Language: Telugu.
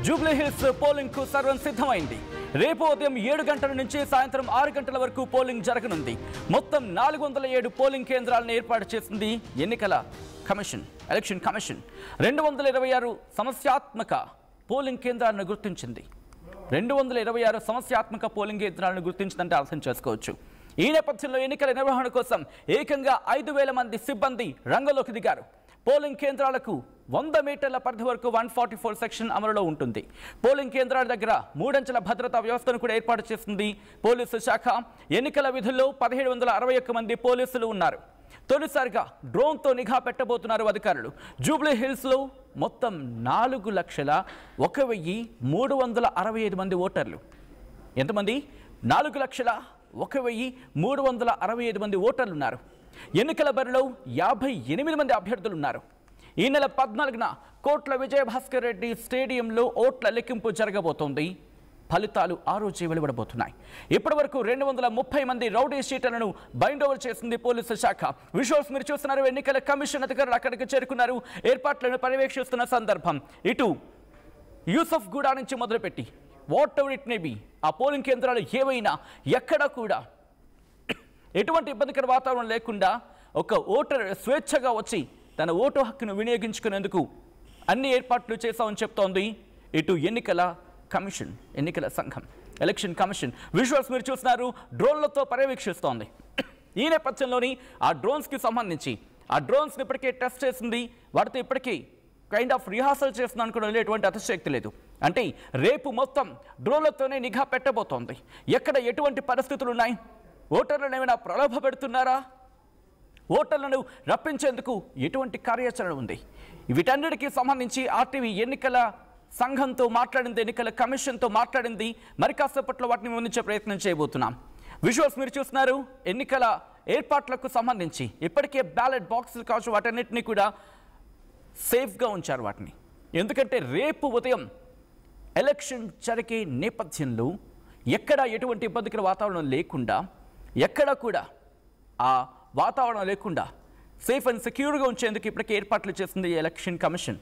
జూబ్లీ హిల్స్ పోలింగ్ కు సర్వం సిద్ధమైంది. రేపు ఉదయం 7 గంటల నుంచి సాయంత్రం 6 గంటల వరకు పోలింగ్ జరగనుంది. మొత్తం 407 పోలింగ్ కేంద్రాలను ఏర్పాటు చేసింది ఎలక్షన్ కమిషన్. 226 సమస్యాత్మక పోలింగ్ కేంద్రాలను గుర్తించింది. 226 సమస్యాత్మక పోలింగ్ కేంద్రాలను గుర్తించిందంటే అర్థం చేసుకోవచ్చు. ఈ నేపథ్యంలో ఎన్నికల నిర్వహణ కోసం ఏకంగా 5,000 మంది సిబ్బంది రంగంలోకి దిగారు. పోలింగ్ కేంద్రాలకు 100 మీటర్ల పరిధి వరకు 144 సెక్షన్ అమలులో ఉంటుంది. పోలింగ్ కేంద్రాల దగ్గర 3 అంచెల భద్రతా వ్యవస్థను కూడా ఏర్పాటు చేసింది పోలీసు శాఖ. ఎన్నికల విధుల్లో 1761 మంది పోలీసులు ఉన్నారు. తొలిసారిగా డ్రోన్తో నిఘా పెట్టబోతున్నారు అధికారులు. జూబ్లీ హిల్స్లో మొత్తం 4,01,365 మంది ఓటర్లు. ఎంతమంది? 4,01,365 మంది ఓటర్లు ఉన్నారు. ఎన్నికల బరిలో 58 మంది అభ్యర్థులు ఉన్నారు. ఈ నెల 14న కోట్ల విజయభాస్కర్ రెడ్డి స్టేడియంలో ఓట్ల లెక్కింపు జరగబోతోంది. ఫలితాలు ఆ రోజే వెలువడబోతున్నాయి. ఇప్పటి వరకు 230 మంది రౌడీ షీటర్లను బైండ్ ఓవర్ చేసింది పోలీసు శాఖ. విజువల్స్ మీరు చూస్తున్నారు. ఎన్నికల కమిషన్ అధికారులు అక్కడికి చేరుకున్నారు. ఏర్పాట్లను పర్యవేక్షిస్తున్న సందర్భం. ఇటు యూసఫ్ గూడా నుంచి మొదలుపెట్టి what ever it may be ఆ పోలింగ్ కేంద్రాలు ఏవైనా ఎక్కడ కూడా ఎటువంటి ఇబ్బందికర వాతావరణం లేకుండా ఒక ఓటర్ స్వేచ్ఛగా వచ్చి తన ఓటు హక్కును వినియోగించుకునేందుకు అన్ని ఏర్పాట్లు చేశామని చెప్తోంది ఇటు ఎన్నికల సంఘం ఎలక్షన్ కమిషన్. విజువల్స్ మీరు చూస్తున్నారు. డ్రోన్లతో పర్యవేక్షిస్తోంది. ఈ నేపథ్యంలోని ఆ డ్రోన్స్కి సంబంధించి ఆ డ్రోన్స్ని ఇప్పటికే టెస్ట్ చేసింది. వాటితో ఇప్పటికీ కైండ్ ఆఫ్ రిహార్సల్ చేస్తున్నాను కూడా ఎటువంటి అతిశక్తి లేదు. అంటే రేపు మొత్తం డ్రోన్లతోనే నిఘా పెట్టబోతోంది. ఎక్కడ ఎటువంటి పరిస్థితులు ఉన్నాయి? ఓటర్లను ఏమైనా ప్రలోభ పెడుతున్నారా? ఓటర్లను రప్పించేందుకు ఎటువంటి కార్యాచరణ ఉంది? వీటన్నిటికీ సంబంధించి ఆర్టీవీ ఎన్నికల సంఘంతో మాట్లాడింది, ఎన్నికల కమిషన్తో మాట్లాడింది. మరి కాసేపట్లో వాటిని వివరించే ప్రయత్నం చేయబోతున్నాం. విజువల్స్ మీరు చూస్తున్నారు. ఎన్నికల ఏర్పాట్లకు సంబంధించి ఇప్పటికే బ్యాలెట్ బాక్సులు కావచ్చు, వాటన్నిటినీ కూడా సేఫ్గా ఉంచారు వాటిని. ఎందుకంటే రేపు ఉదయం ఎలక్షన్ జరిగే నేపథ్యంలో ఎక్కడా ఎటువంటి ఇబ్బందికర వాతావరణం లేకుండా, ఎక్కడా కూడా ఆ వాతావరణం లేకుండా సేఫ్ అండ్ సెక్యూర్గా ఉంచేందుకు ఇప్పటికే ఏర్పాట్లు చేసింది ఎలక్షన్ కమిషన్.